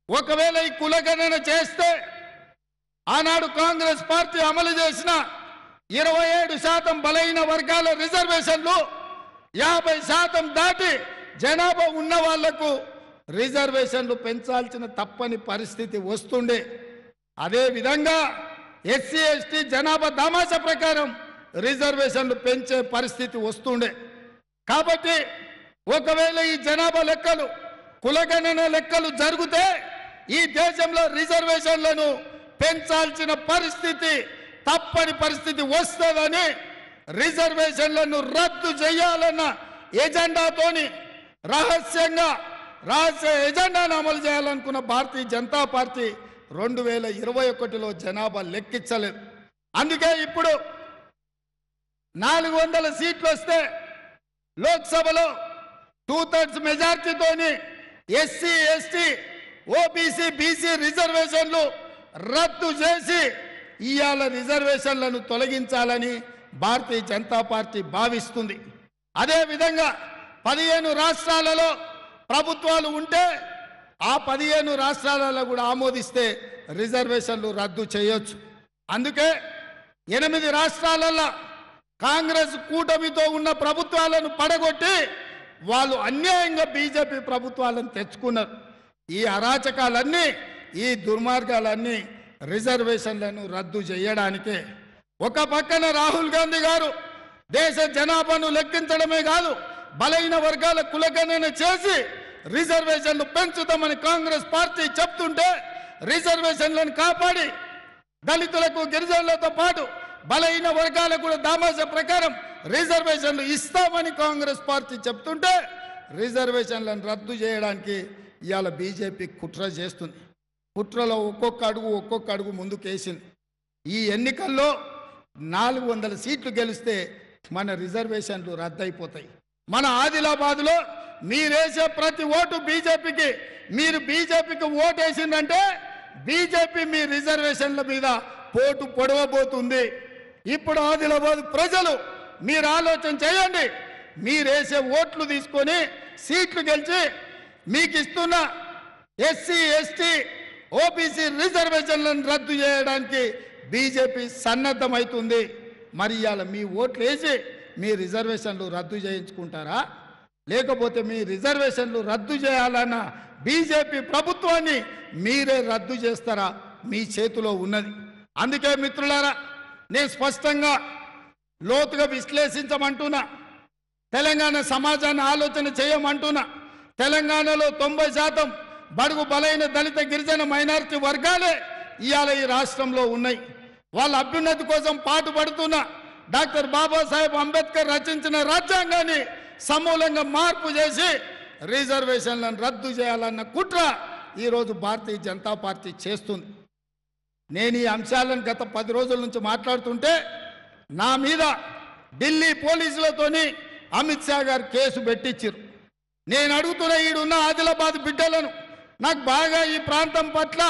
ఒకవేళ ఈ కులగణన చేస్తే ఆనాడు కాంగ్రెస్ పార్టీ అమలు చేసిన 27% బలైన వర్గాల రిజర్వేషన్లు 50% దాటి జనాభా ఉన్న వాళ్లకు రిజర్వేషన్లు పెంచాల్సిన తప్పని పరిస్థితి వస్తుండే. అదే విధంగా ఎస్సీ ఎస్టీ జనాభా దామాషా ప్రకారం రిజర్వేషన్లు పెంచే పరిస్థితి వస్తుండే. కాబట్టి ఒకవేళ ఈ జనాభా లెక్కలు కులగణన లెక్కలు జరిగితే ఈ దేశంలో రిజర్వేషన్లను పెంచాల్సిన పరిస్థితి తప్పని పరిస్థితి వస్తుందని రిజర్వేషన్లను రద్దు చేయాలన్న ఎజెండాతోని రహస్య ఎజెండాను అమలు చేయాలనుకున్న భారతీయ జనతా పార్టీ 2021లో జనాభా లెక్కించలేదు. అందుకే ఇప్పుడు 400 సీట్లు వస్తే లోక్సభలో 2/3 మెజార్టీతోని ఎస్సీ ఎస్టీ ఓబీసీ బీసీ రిజర్వేషన్లు రద్దు చేసి ఇయాల రిజర్వేషన్లను తొలగించాలని భారతీయ జనతా పార్టీ భావిస్తుంది. అదే విధంగా 15 రాష్ట్రాలలో ప్రభుత్వాలు ఉంటే ఆ 15 రాష్ట్రాలలో కూడా ఆమోదిస్తే రిజర్వేషన్లు రద్దు చేయొచ్చు. అందుకే 8 రాష్ట్రాలలో కాంగ్రెస్ కూటమితో ఉన్న ప్రభుత్వాలను పడగొట్టి వాళ్ళు అన్యాయంగా బీజేపీ ప్రభుత్వాలను తెచ్చుకున్నారు. ఈ అరాచకాలన్నీ ఈ దుర్మార్గాలన్నీ రిజర్వేషన్లను రద్దు చేయడానికే. ఒక పక్కన రాహుల్ గాంధీ గారు దేశ జనాభాను లెక్కించడమే కాదు బలైన వర్గాల కులగణన చేసి రిజర్వేషన్లు పెంచుతామని కాంగ్రెస్ పార్టీ చెప్తుంటే రిజర్వేషన్లను కాపాడి దళితులకు గిరిజనులతో పాటు బలైన వర్గాలకు కూడా దామాషా ప్రకారం రిజర్వేషన్లు ఇస్తామని కాంగ్రెస్ పార్టీ చెప్తుంటే రిజర్వేషన్లను రద్దు చేయడానికి ఇవాళ బీజేపీ కుట్ర చేస్తుంది. కుట్రలో ఒక్కొక్క అడుగు ముందుకేసింది. ఈ ఎన్నికల్లో 400 సీట్లు గెలిస్తే మన రిజర్వేషన్లు రద్దయిపోతాయి. మన ఆదిలాబాద్లో మీరేసే ప్రతి ఓటు బీజేపీకి, మీరు బీజేపీకి ఓటు వేసిందంటే బీజేపీ మీ రిజర్వేషన్ల మీద పోటు పొడవబోతుంది. ఇప్పుడు ఆదిలాబాద్ ప్రజలు మీరు ఆలోచన చేయండి. మీరేసే ఓట్లు తీసుకొని సీట్లు గెలిచి మీకు ఇస్తున్న ఎస్సీ ఎస్టీ ఓబీసీ రిజర్వేషన్లను రద్దు చేయడానికి బీజేపీ సన్నద్ధమవుతుంది. మరి ఇవాళ మీ ఓట్లు వేసి మీ రిజర్వేషన్లు రద్దు చేయించుకుంటారా, లేకపోతే మీ రిజర్వేషన్లు రద్దు చేయాలన్న బీజేపీ ప్రభుత్వాన్ని మీరే రద్దు చేస్తారా? మీ చేతిలో ఉన్నది. అందుకే మిత్రులారా, నేను స్పష్టంగా లోతుగా విశ్లేషించమంటున్నా. తెలంగాణ సమాజాన్ని ఆలోచన చేయమంటున్నా. తెలంగాణలో 90% బడుగు బలైన దళిత గిరిజన మైనారిటీ వర్గాలే ఇవాళ ఈ రాష్ట్రంలో ఉన్నాయి. వాళ్ళ అభ్యున్నతి కోసం పాటుపడుతున్న డాక్టర్ బాబాసాహెబ్ అంబేద్కర్ రచించిన రాజ్యాంగాన్ని సమూలంగా మార్పు చేసి రిజర్వేషన్లను రద్దు చేయాలన్న కుట్ర ఈరోజు భారతీయ జనతా పార్టీ చేస్తుంది. నేను ఈ అంశాలను గత 10 రోజుల నుంచి మాట్లాడుతుంటే నా మీద ఢిల్లీ పోలీసులతోని అమిత్ షా గారు కేసు పెట్టించారు. నేను అడుగుతున్న ఈడున్న ఆదిలాబాద్ బిడ్డలను, నాకు బాగా ఈ ప్రాంతం పట్ల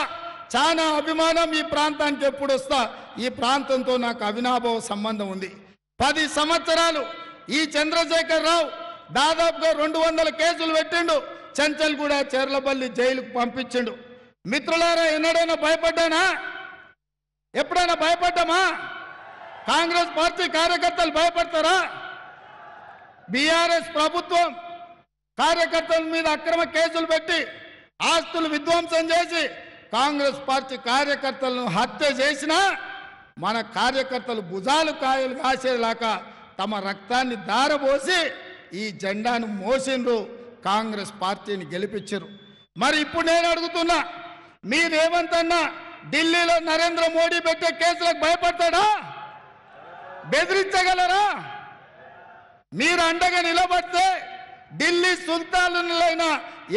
చాలా అభిమానం. ఈ ప్రాంతానికి ఎప్పుడు వస్తా, ఈ ప్రాంతంతో నాకు అవినాభావ సంబంధం ఉంది. 10 సంవత్సరాలు ఈ చంద్రశేఖర్ రావు దాదాపుగా 200 కేసులు పెట్టిండు. చెంచల్గూడ చెర్లపల్లి జైలుకు పంపించిండు. మిత్రులారా, ఎన్నడైనా భయపడ్డానా? ఎప్పుడైనా భయపడ్డామా? కాంగ్రెస్ పార్టీ కార్యకర్తలు భయపడతారా? బీఆర్ఎస్ ప్రభుత్వం కార్యకర్తల మీద అక్రమ కేసులు పెట్టి ఆస్తులు విధ్వంసం చేసి కాంగ్రెస్ పార్టీ కార్యకర్తలను హత్య చేసినా మన కార్యకర్తలు భుజాలు కాయలు కాసేలాగా తమ రక్తాన్ని దారబోసి ఈ జెండాను మోసిండ్రు, కాంగ్రెస్ పార్టీని గెలిపించారు. మరి ఇప్పుడు నేను అడుగుతున్నా, మీరేమంతన్నా ఢిల్లీలో నరేంద్ర మోడీ పెట్టే కేసులకు భయపడతాడా? బెదిరించగలరా? మీరు అండగా నిలబడితే ఢిల్లీ సుల్తానులైనా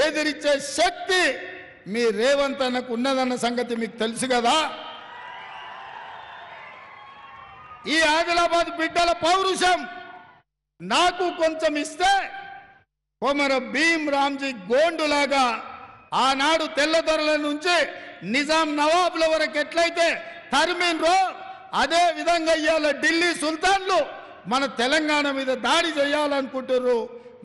ఎదిరించే శక్తి మీ రేవంత్ అన్నకు ఉన్నదన్న సంగతి మీకు తెలుసు కదా. ఈ ఆదిలాబాద్ బిడ్డల పౌరుషం నాకు కొంచెం ఇస్తే కొమర భీం రామ్జీ గోండులాగా ఆనాడు తెల్లదొరల నుంచి నిజాం నవాబుల వరకు ఎట్లయితే తరిమిన్రో అదే విధంగా ఇవాళ ఢిల్లీ సుల్తాన్లు మన తెలంగాణ మీద దాడి చేయాలనుకుంటున్నారు,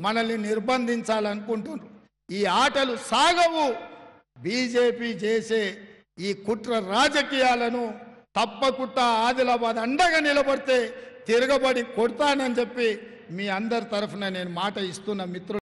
మనల్ని నిర్బంధించాలనుకుంటున్నారు. ఈ ఆటలు సాగవు. బీజేపీ చేసే ఈ కుట్ర రాజకీయాలను తప్పకుండా ఆదిలాబాద్ అండగా నిలబడితే తిరగబడి కొడతానని చెప్పి మీ అందరి తరఫున నేను మాట ఇస్తున్న మిత్రులు